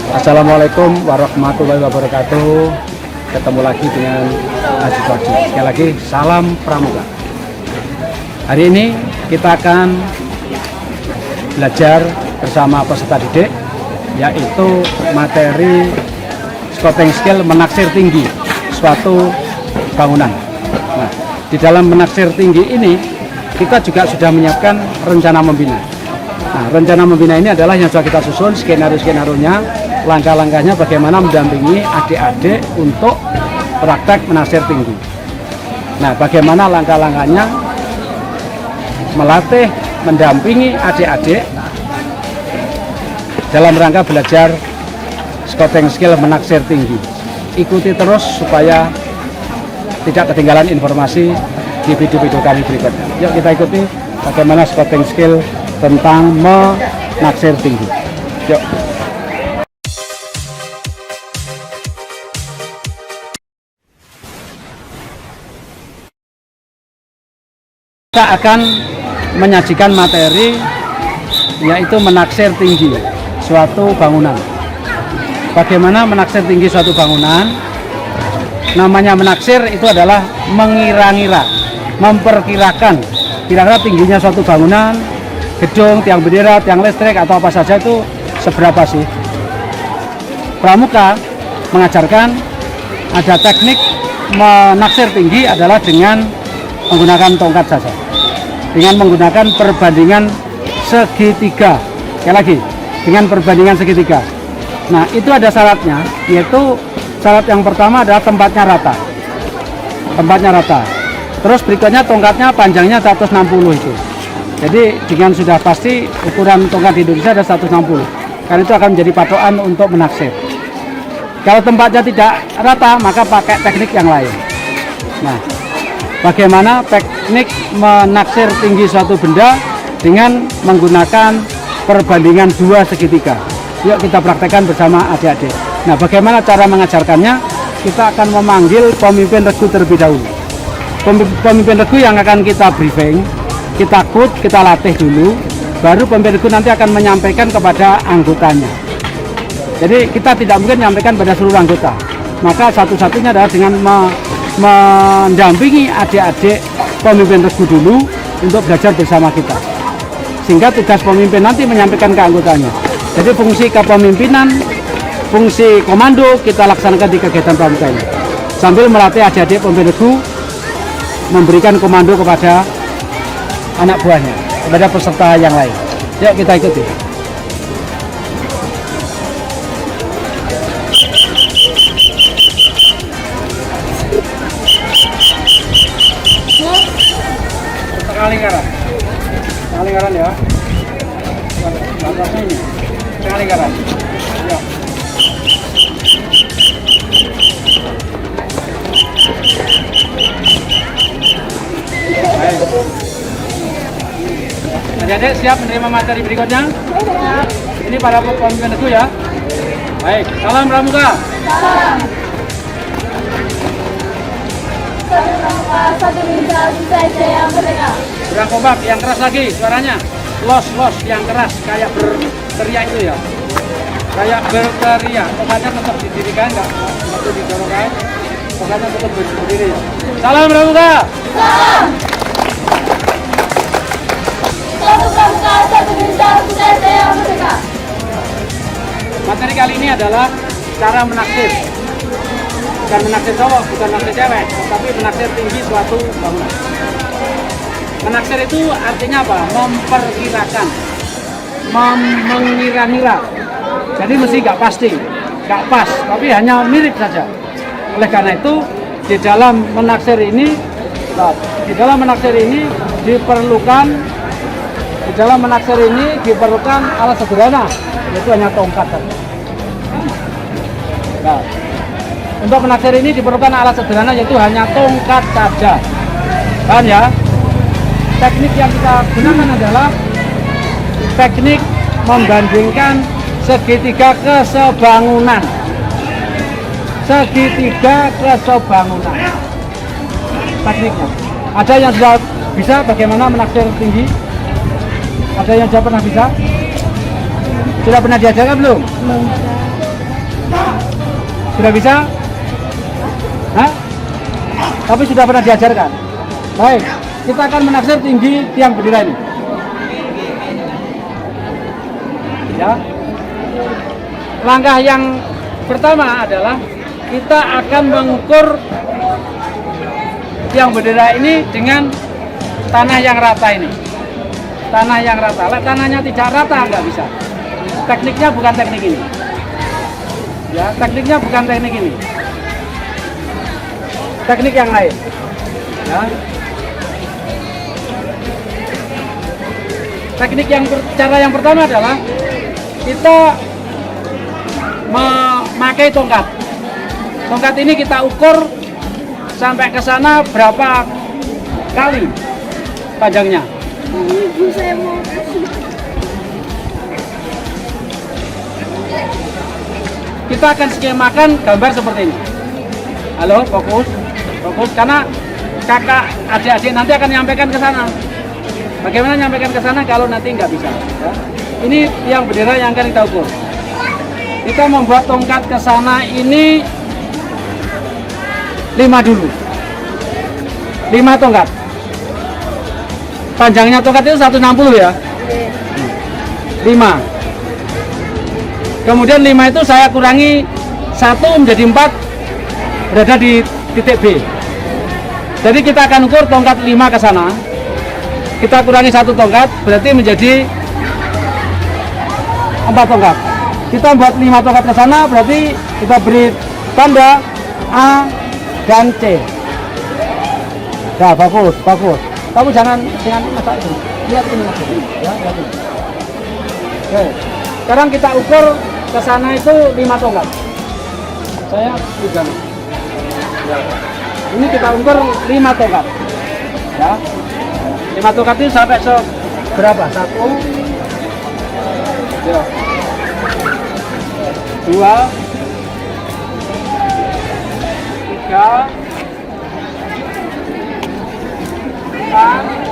Assalamualaikum warahmatullahi wabarakatuh. Ketemu lagi dengan Haji Koji. Sekali lagi salam pramuka. Hari ini kita akan belajar bersama peserta didik, yaitu materi scouting skill menaksir tinggi suatu bangunan. Nah, di dalam menaksir tinggi ini kita juga sudah menyiapkan rencana membina. Nah, rencana membina ini adalah yang sudah kita susun skenario-skenarionya, langkah-langkahnya bagaimana mendampingi adik-adik untuk praktek menaksir tinggi. Nah, bagaimana langkah-langkahnya melatih, mendampingi adik-adik dalam rangka belajar scouting skill menaksir tinggi. Ikuti terus supaya tidak ketinggalan informasi di video-video kami berikutnya. Yuk kita ikuti bagaimana scouting skill tentang menaksir tinggi. Yuk. Kita akan menyajikan materi yaitu menaksir tinggi suatu bangunan. Bagaimana menaksir tinggi suatu bangunan? Namanya menaksir itu adalah mengira-ngira, memperkirakan kira-kira tingginya suatu bangunan, gedung, tiang bendera, tiang listrik atau apa saja itu seberapa sih. Pramuka mengajarkan ada teknik menaksir tinggi adalah dengan menggunakan tongkat saja, dengan menggunakan perbandingan segitiga. Sekali lagi, dengan perbandingan segitiga. Nah, itu ada syaratnya, yaitu syarat yang pertama adalah tempatnya rata. Tempatnya rata. Terus berikutnya tongkatnya panjangnya 160 itu. Jadi dengan sudah pasti ukuran tongkat di Indonesia ada 160. Karena itu akan menjadi patokan untuk menaksir. Kalau tempatnya tidak rata, maka pakai teknik yang lain. Nah, bagaimana teknik menaksir tinggi suatu benda dengan menggunakan perbandingan dua segitiga. Yuk kita praktekkan bersama adik-adik. Nah, bagaimana cara mengajarkannya? Kita akan memanggil pemimpin regu terlebih dahulu. Pemimpin regu yang akan kita briefing, kita quote, kita latih dulu, baru pemimpin regu nanti akan menyampaikan kepada anggotanya. Jadi kita tidak mungkin menyampaikan pada seluruh anggota. Maka satu-satunya adalah dengan mendampingi adik-adik pemimpin regu dulu untuk belajar bersama kita. Sehingga tugas pemimpin nanti menyampaikan ke anggotanya. Jadi fungsi kepemimpinan, fungsi komando kita laksanakan di kegiatan pramuka ini. Sambil melatih adik-adik pemimpin regu memberikan komando kepada anak buahnya, kepada peserta yang lain. Yuk kita ikuti. Setengah lingkaran ya. Batasnya ini setengah lingkaran. Yuk. Adik-adik siap menerima materi berikutnya? Siap. Ini para pemimpin regu ya. Baik, salam pramuka. Salam. Satu Indonesia, Jaya Merdeka. Kurang kompak, yang keras lagi suaranya. Los yang keras, kayak berteriak itu ya. Kayak berteriak. Tongkatnya tetap didirikan, enggak perlu didorongkan. Tongkatnya tetap berdiri. Salam pramuka. Salam. Materi kali ini adalah cara menaksir. Bukan menaksir cowok, bukan menaksir cewek, tapi menaksir tinggi suatu bangunan. Menaksir itu artinya apa? Memperkirakan, mengira-ngira. Jadi mesti nggak pasti, nggak pas, tapi hanya mirip saja. Oleh karena itu di dalam menaksir ini diperlukan alat sederhana, yaitu hanya tongkat saja. Nah, untuk menaksir ini diperlukan alat sederhana, yaitu hanya tongkat saja. Paham ya? Teknik yang kita gunakan adalah teknik membandingkan segitiga kesebangunan. Segitiga kesebangunan. Tekniknya. Ada yang sudah bisa bagaimana menaksir tinggi? Ada yang sudah pernah bisa? Sudah pernah diajarkan belum? Sudah bisa? Hah? Tapi sudah pernah diajarkan? Baik, kita akan menaksir tinggi tiang bendera ini. Ya. Langkah yang pertama adalah kita akan mengukur tiang bendera ini dengan tanah yang rata ini. Tanah yang rata. Lah, tanahnya tidak rata nggak bisa. Tekniknya bukan teknik ini. Ya, tekniknya bukan teknik ini. Teknik yang lain. Ya. Teknik cara yang pertama adalah kita memakai tongkat. Tongkat ini kita ukur sampai ke sana berapa kali panjangnya. Ibu saya mau Kita akan skemakan gambar seperti ini. Halo, fokus, karena kakak adik-adik nanti akan nyampaikan ke sana. Bagaimana nyampaikan ke sana kalau nanti nggak bisa? Ya. Ini yang bendera yang akan kita ukur. Kita membuat tongkat ke sana ini 5 dulu. 5 tongkat. Panjangnya tongkat itu 160 ya. 5. Kemudian 5 itu saya kurangi 1 menjadi 4 berada di titik B. Jadi kita akan ukur tongkat 5 ke sana. Kita kurangi 1 tongkat berarti menjadi 4 tongkat. Kita buat 5 tongkat ke sana berarti kita beri tanda A dan C. Ya, bagus. Kamu jangan masak itu. Lihat ini ya, lihat ini. Oke. Sekarang kita ukur ke sana itu 5 tongkat. Saya pegang. Ya. Ini kita ukur 5 tongkat. Ya. 5 tongkat itu sampai berapa? 1 ya. 2 3 4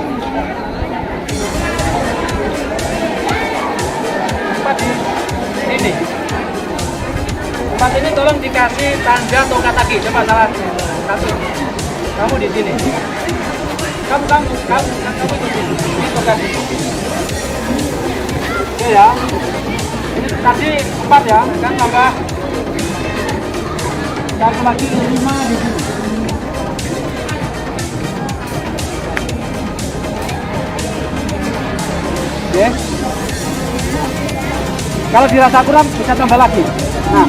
5 di sini. 4 ini tolong dikasih tanda tongkat lagi. Coba salah 1. Kamu di sini. Kamu di sini. Ini tongkat ini. Oke ya. Ini tadi 4 ya, kan tambah 1 lagi 5 di sini. Oke. Kalau dirasa kurang bisa tambah lagi. Nah,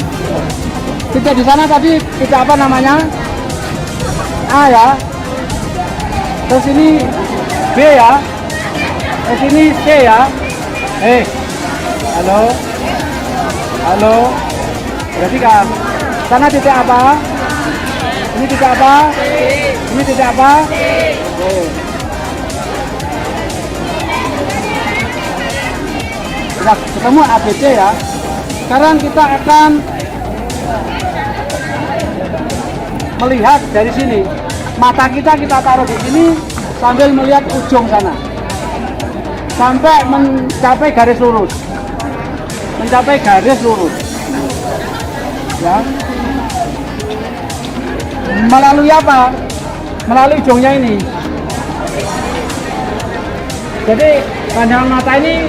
titik di sana tadi titik apa namanya? A ya. Terus ini B ya. Terus ini C ya. Halo. Berarti kan sana titik apa? Ini titik apa? Ini titik apa? Sudah ketemu ABC ya. Sekarang kita akan melihat dari sini. Mata kita taruh di sini sambil melihat ujung sana. Sampai mencapai garis lurus. Ya. Melalui apa? Melalui ujungnya ini. Jadi pandangan mata ini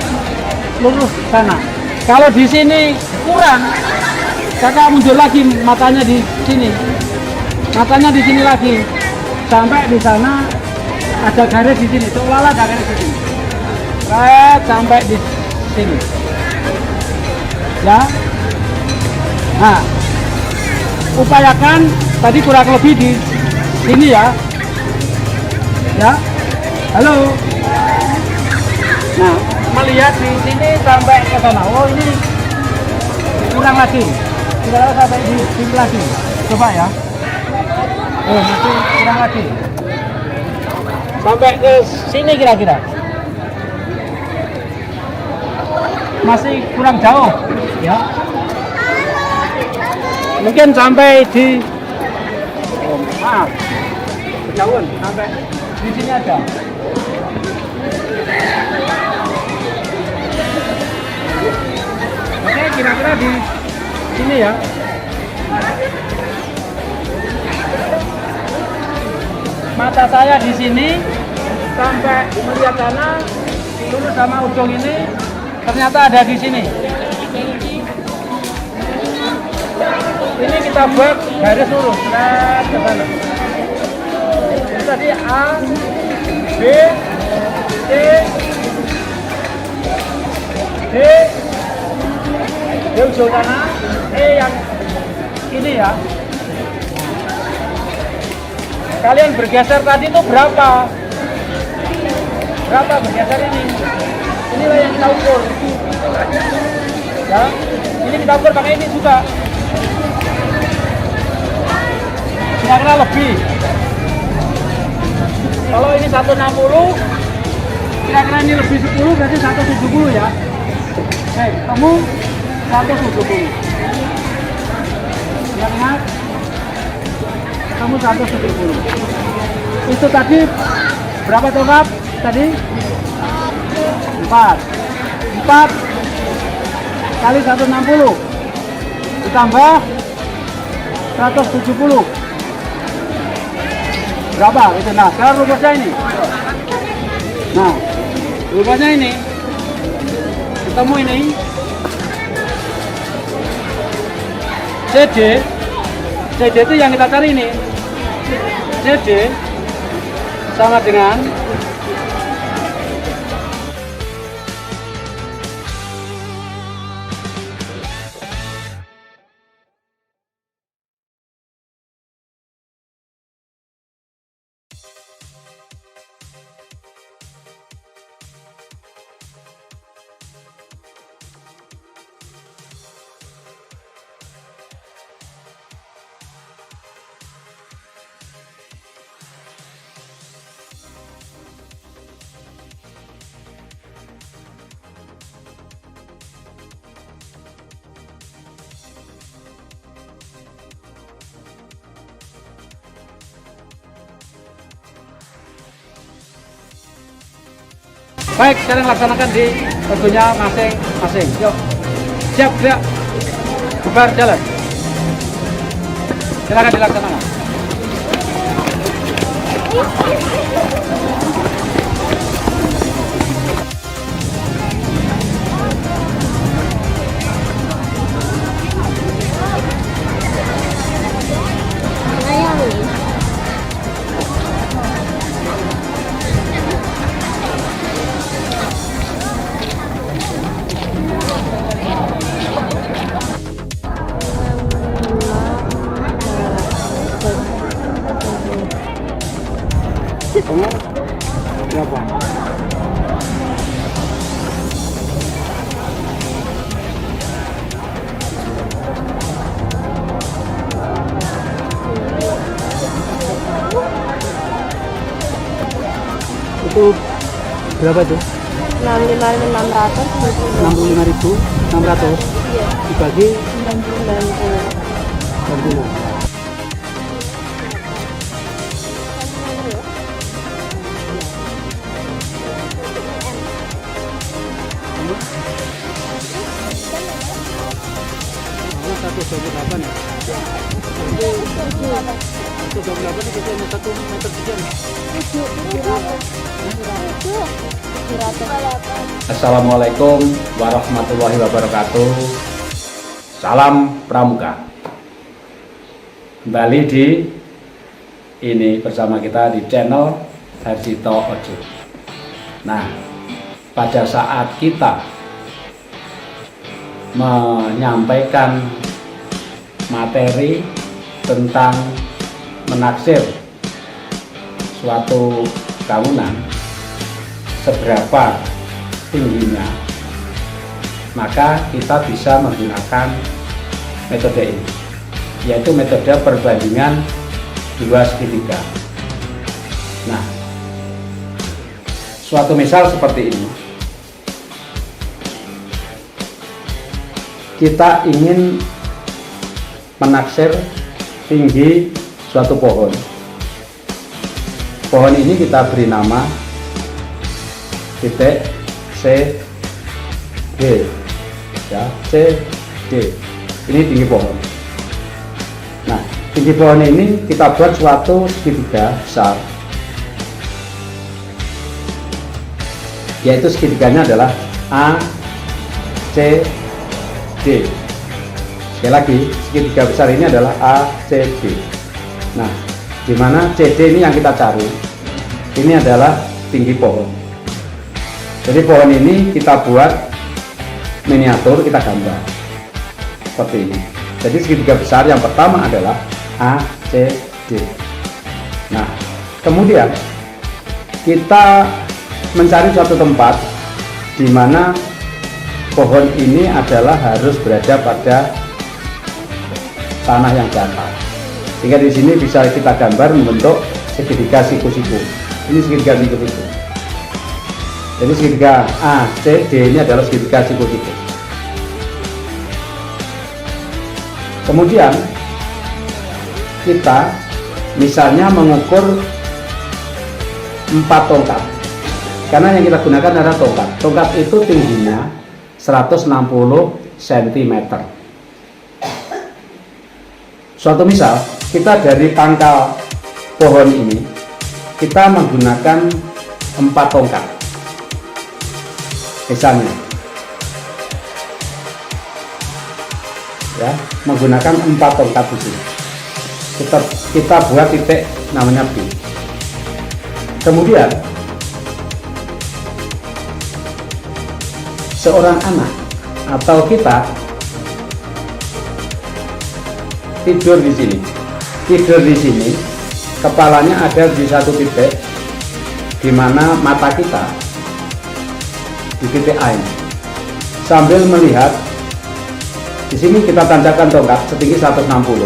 lurus sana. Kalau di sini kurang, kakak mundur lagi matanya di sini. Matanya di sini lagi. Sampai di sana ada garis di sini. Seolah-olah ada garis di sini. Sampai di sini. Ya. Nah, upayakan tadi kurang lebih di sini ya. Ya. Halo. Nah, melihat di sini sampai ke sana. Oh, ini kurang lagi. Kita sampai di sini lagi. Coba ya. Masih kurang lagi. Sampai ke sini kira-kira. Masih kurang jauh, ya. Mungkin sampai di kejauhan sampai di sini aja. Oke, kira-kira di sini ya. mata saya di sini sampai melihat sana lurus sama ujung ini ternyata ada di sini. Ini kita buat garis lurus ke sana. Ini tadi A, B, C, D, di ujung sana, E yang ini ya. Kalian bergeser tadi itu berapa? Berapa bergeser ini? Inilah yang kita ukur. Ya, ini kita ukur pakai ini juga. Kira-kira lebih. Kalau ini 160, kira-kira ini lebih 10 berarti 170 ya. Oke, kamu 170. Ingat, kamu 170. Itu tadi berapa tongkat? Tadi 4 kali 160 ditambah 170 berapa itu? Nah sekarang rumusnya ini, nah rumusnya ini ketemu ini CD itu yang kita cari ini. CD sama dengan baik, sekarang laksanakan di tentunya masing-masing. Yuk, siap, gerak, bubar, jalan. Silakan dilaksanakan. Kamu berapa? Itu berapa itu? 65.600. Iya. Dibagi 90. Satu 28 ya? 128 itu hanya 1 meter sekian. Assalamualaikum warahmatullahi wabarakatuh. Salam Pramuka. Kembali di ini bersama kita di channel Harsito Ojo. Nah, pada saat kita menyampaikan materi tentang menaksir suatu bangunan seberapa tingginya, maka kita bisa menggunakan metode ini, yaitu metode perbandingan 2/3. Nah, suatu misal seperti ini, kita ingin menaksir tinggi suatu pohon. Pohon ini kita beri nama titik C D, ya, C D. Ini tinggi pohon. Nah, tinggi pohon ini kita buat suatu segitiga besar yaitu segitiganya adalah A, C, D. Sekali lagi, segitiga besar ini adalah A, C, D. Nah, di mana CD ini yang kita cari. Ini adalah tinggi pohon. Jadi pohon ini kita buat miniatur, kita gambar seperti ini. Jadi segitiga besar yang pertama adalah A, C, D. Nah, kemudian kita mencari suatu tempat di mana pohon ini adalah harus berada pada tanah yang datar. Sehingga di sini bisa kita gambar membentuk segitiga siku-siku. Ini segitiga siku-siku. Jadi segitiga A, C, D ini adalah segitiga siku-siku. Kemudian kita misalnya mengukur 4 tongkat. Karena yang kita gunakan adalah tongkat. Tongkat itu tingginya 160 cm. Suatu misal, kita dari pangkal pohon ini, kita menggunakan 4 tongkat. Misalnya, ya, menggunakan 4 tongkat di sini. Kita buat titik namanya B. Kemudian, seorang anak atau kita tidur di sini. Tidur di sini, kepalanya ada di satu titik, di mana mata kita di titik A ini. Sambil melihat, di sini kita tancapkan tongkat setinggi 160.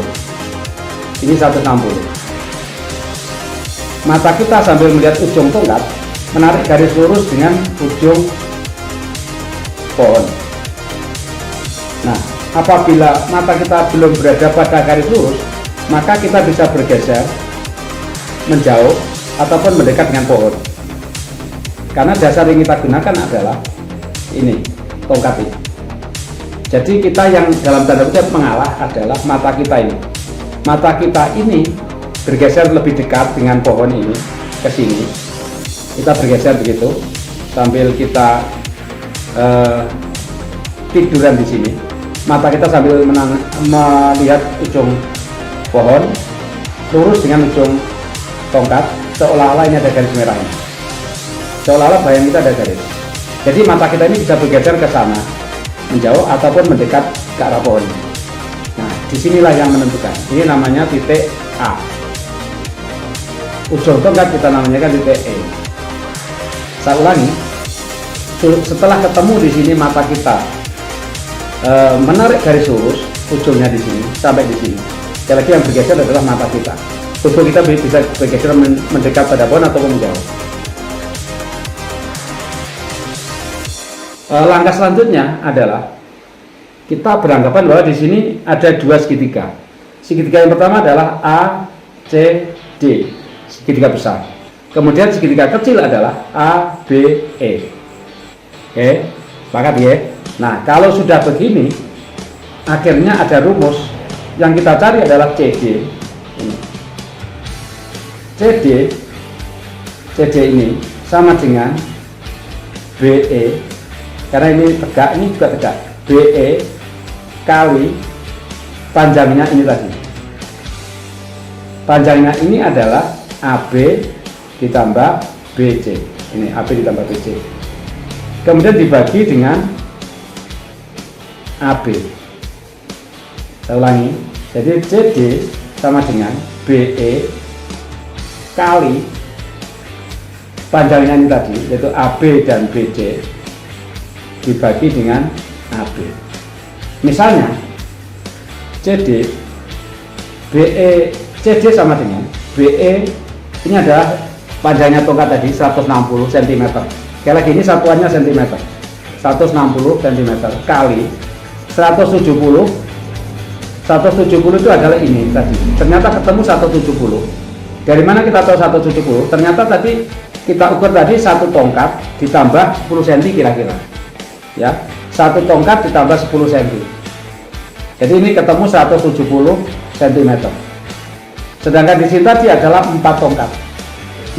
Ini 160. Mata kita sambil melihat ujung tongkat, menarik garis lurus dengan ujung pohon. Nah, apabila mata kita belum berada pada garis lurus, maka kita bisa bergeser, menjauh, ataupun mendekat dengan pohon. Karena dasar yang kita gunakan adalah ini, tongkat ini. Jadi kita yang dalam tanda kutip mengalah adalah mata kita ini. Mata kita ini bergeser lebih dekat dengan pohon ini ke sini. Kita bergeser begitu sambil kita tiduran di sini. Mata kita sambil melihat ujung pohon lurus dengan ujung tongkat, seolah-olah ini ada garis merah ini. Seolah-olah bayang kita ada garis. Jadi mata kita ini bisa bergeser ke sana, menjauh ataupun mendekat ke arah pohon. Nah, disinilah yang menentukan. Ini namanya titik A. Ujung tongkat kita namanya kan titik E. Saya ulangi. Setelah ketemu di sini mata kita menarik garis lurus ujungnya di sini sampai di sini. Sekali lagi yang bergeser adalah mata kita. Tubuh kita bisa bergeser mendekat pada pohon ataupun menjauh. Langkah selanjutnya adalah kita beranggapan bahwa di sini ada 2 segitiga. Segitiga yang pertama adalah A, C, D, segitiga besar. Kemudian segitiga kecil adalah A, B, E. Oke, sepakat ya? Nah, kalau sudah begini, akhirnya ada rumus. Yang kita cari adalah CD. Ini. CD ini sama dengan BE. Karena ini tegak, ini juga tegak. BE kali panjangnya ini tadi. Panjangnya ini adalah AB ditambah BC. Ini AB ditambah BC. Kemudian dibagi dengan AB. Saya ulangi. Jadi CD sama dengan BE kali panjangnya ini tadi, yaitu AB dan BC, dibagi dengan AB. Misalnya CD BE, CD sama dengan BE, ini adalah panjangnya tongkat tadi 160 cm. Sekali lagi ini satuannya cm. 160 cm kali 170. 170 itu adalah ini tadi. Ternyata ketemu 170. Dari mana kita tahu 170? Ternyata tadi kita ukur tadi satu tongkat ditambah 10 cm kira-kira. Ya, satu tongkat ditambah 10 cm. Jadi ini ketemu 170 cm. Sedangkan di sini tadi adalah 4 tongkat.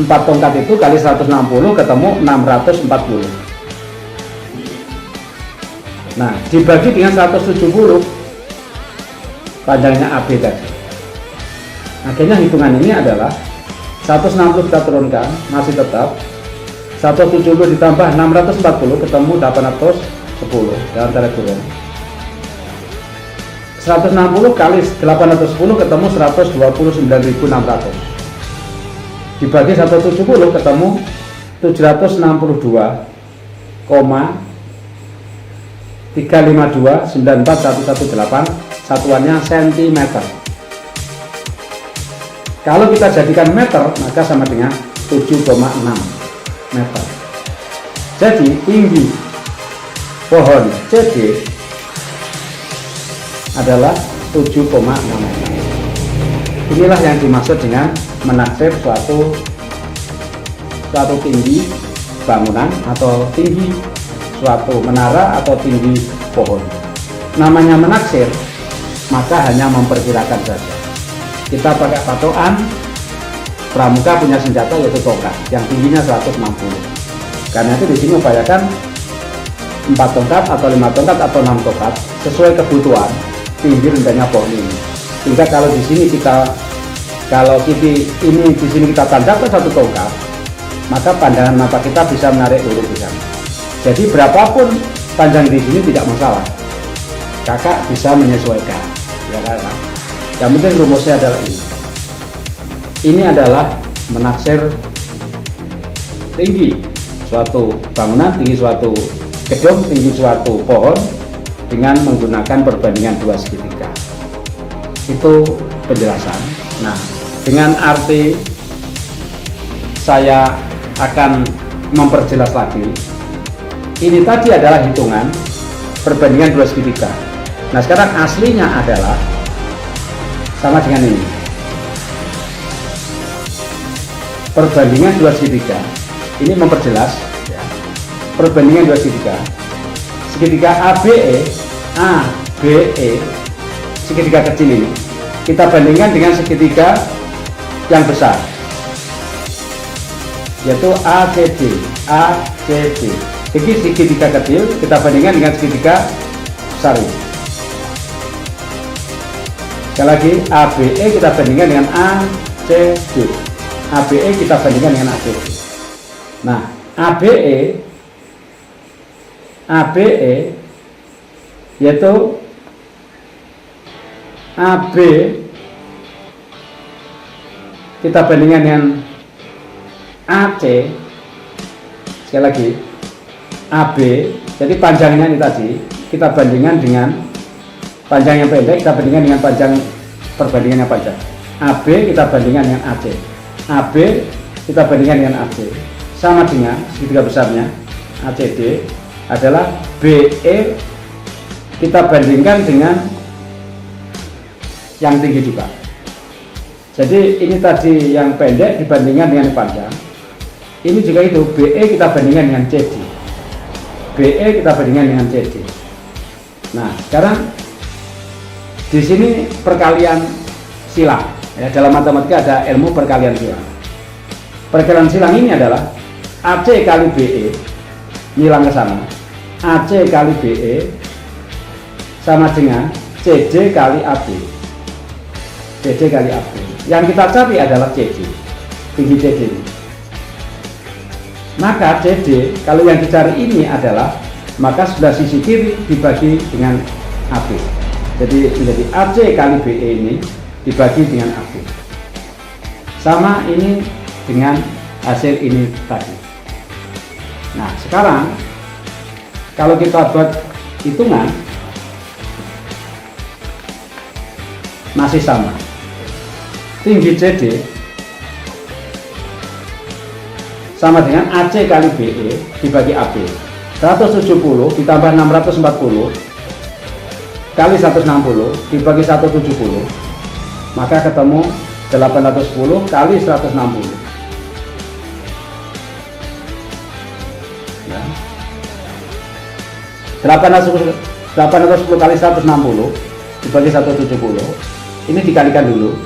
4 tongkat itu kali 160 ketemu 640. Nah, dibagi dengan 170 panjangnya AB tadi. Akhirnya hitungan ini adalah 160 kita turunkan, masih tetap 170 ditambah 640 ketemu 810 dalam tanda kurung. 160 kali 810 ketemu 129.600. Dibagi 170 ketemu 762,352,94118, satuannya cm. Kalau kita jadikan meter maka sama dengan 7,6 meter. Jadi tinggi pohon CD adalah 7,6 meter. Inilah yang dimaksud dengan menaksir suatu tinggi bangunan atau tinggi suatu menara atau tinggi pohon. Namanya menaksir, maka hanya memperkirakan saja. Kita pakai patokan, pramuka punya senjata yaitu tongkat yang tingginya 160. Karena itu di sini upayakan 4 tongkat atau 5 tongkat atau 6 tongkat sesuai kebutuhan tinggi rendahnya pohon ini. Sehingga kalau di sini kita di sini kita tandakan 1 tongkat, maka pandangan mata kita bisa menarik urut di sana. Jadi berapapun panjang di sini tidak masalah. Kakak bisa menyesuaikan, ya kan? Yang penting rumusnya adalah ini. Ini adalah menaksir tinggi suatu bangunan, tinggi suatu gedung, tinggi suatu pohon dengan menggunakan perbandingan 2 segitiga. Itu penjelasan. Nah, dengan arti saya akan memperjelas lagi. Ini tadi adalah hitungan perbandingan 2 segitiga. Nah, sekarang aslinya adalah sama dengan ini. Perbandingan 2 segitiga. Ini memperjelas ya. Perbandingan 2 segitiga. Segitiga ABE, segitiga kecil ini kita bandingkan dengan segitiga yang besar, yaitu ACD. Jadi segitiga kecil kita bandingkan dengan segitiga besar ini. Sekali lagi, ABE kita bandingkan dengan ACD. ABE kita bandingkan dengan ACD. Nah, ABE yaitu AB kita bandingkan dengan AC. Sekali lagi, AB, jadi panjangnya ini tadi kita bandingkan dengan panjang yang pendek, kita bandingkan dengan panjang perbandingan yang panjang. AB kita bandingkan dengan AC. AB kita bandingkan dengan AC. Sama dengan segitiga besarnya ACD adalah BE kita bandingkan dengan yang tinggi juga. Jadi ini tadi yang pendek dibandingkan dengan yang panjang. Ini juga itu, BE kita bandingkan dengan CD. BE kita bandingkan dengan CD. Nah, sekarang di sini perkalian silang. Ya, dalam matematika ada ilmu perkalian silang. Perkalian silang ini adalah AC kali BE nyilang ke sana. AC kali BE sama dengan CD kali AB. CD kali AB. Yang kita cari adalah CD, tinggi CD ini. Maka CD, kalau yang dicari ini adalah, maka sebelah sisi kiri dibagi dengan AB. Jadi menjadi AC kali BE ini dibagi dengan AB. Sama ini dengan hasil ini tadi. Nah, sekarang kalau kita buat hitungan masih sama. Tinggi CD sama dengan AC kali BE dibagi AB. 170 ditambah 640 kali 160 dibagi 170, maka ketemu 810 kali 160. Ya. 810 kali 160 dibagi 170, ini dikalikan dulu,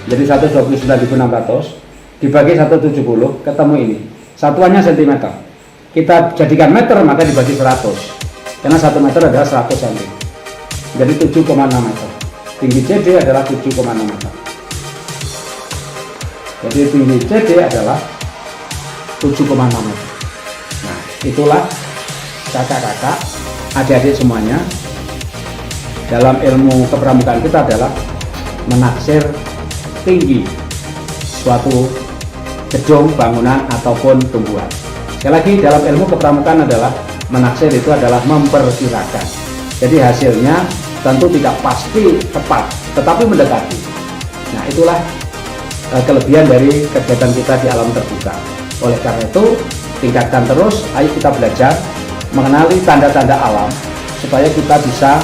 jadi 129.600 dibagi 170, ketemu ini. Satuannya cm. Kita jadikan meter, maka dibagi 100. karena 1 meter adalah 100 cm, jadi 7,6 meter. Tinggi CD adalah 7,6 meter. Jadi tinggi CD adalah 7,6 meter. Nah, itulah kakak-kakak, adik-adik semuanya, dalam ilmu kepramukaan kita adalah menaksir tinggi suatu gedung, bangunan, ataupun tumbuhan. Sekali lagi, dalam ilmu kepramukaan adalah menaksir itu adalah memperkirakan. Jadi hasilnya tentu tidak pasti tepat, tetapi mendekati. Nah, itulah kelebihan dari kegiatan kita di alam terbuka. Oleh karena itu, tingkatkan terus, ayo kita belajar mengenali tanda-tanda alam supaya kita bisa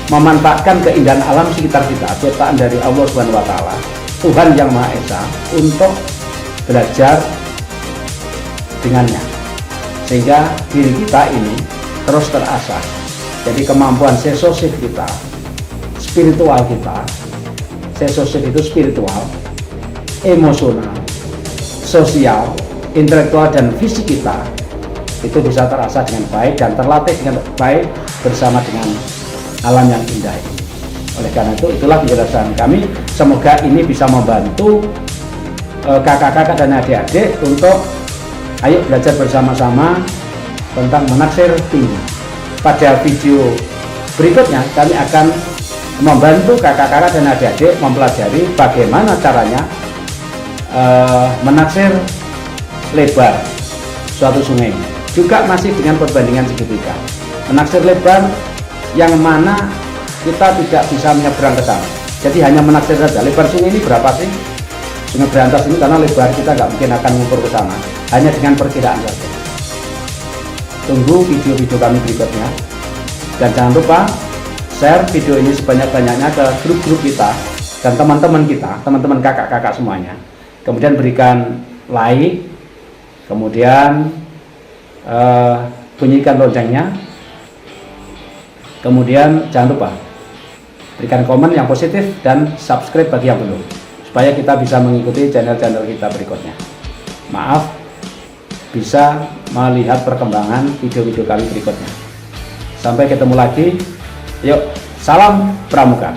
memanfaatkan keindahan alam sekitar kita, ciptaan dari Allah Subhanahu wa taala, Tuhan yang Maha Esa, untuk belajar dengannya, sehingga diri kita ini terus terasah. Jadi kemampuan sensosif kita, spiritual kita, sensosif itu spiritual, emosional, sosial, intelektual, dan fisik kita itu bisa terasah dengan baik dan terlatih dengan baik bersama dengan alam yang indah ini. Oleh karena itu, itulah penjelasan kami. Semoga ini bisa membantu kakak-kakak dan adik-adik untuk ayo belajar bersama-sama tentang menaksir tinggi. Pada video berikutnya kami akan membantu kakak-kakak dan adik-adik mempelajari bagaimana caranya menaksir lebar suatu sungai, juga masih dengan perbandingan segitiga. Menaksir lebar yang mana kita tidak bisa menyeberang ke sana, jadi hanya menaksir saja lebar sungai ini berapa sih, Sungai Berantas ini, karena lebar kita nggak mungkin akan mengukur ke sana, hanya dengan perkiraan saja. Tunggu video-video kami berikutnya, dan jangan lupa share video ini sebanyak-banyaknya ke grup-grup kita dan teman-teman kita, teman-teman kakak-kakak semuanya. Kemudian berikan like, kemudian bunyikan loncengnya, kemudian jangan lupa berikan komen yang positif dan subscribe bagi yang belum, supaya kita bisa mengikuti channel-channel kita berikutnya. Maaf, bisa melihat perkembangan video-video kami berikutnya. Sampai ketemu lagi. Yuk, salam pramuka.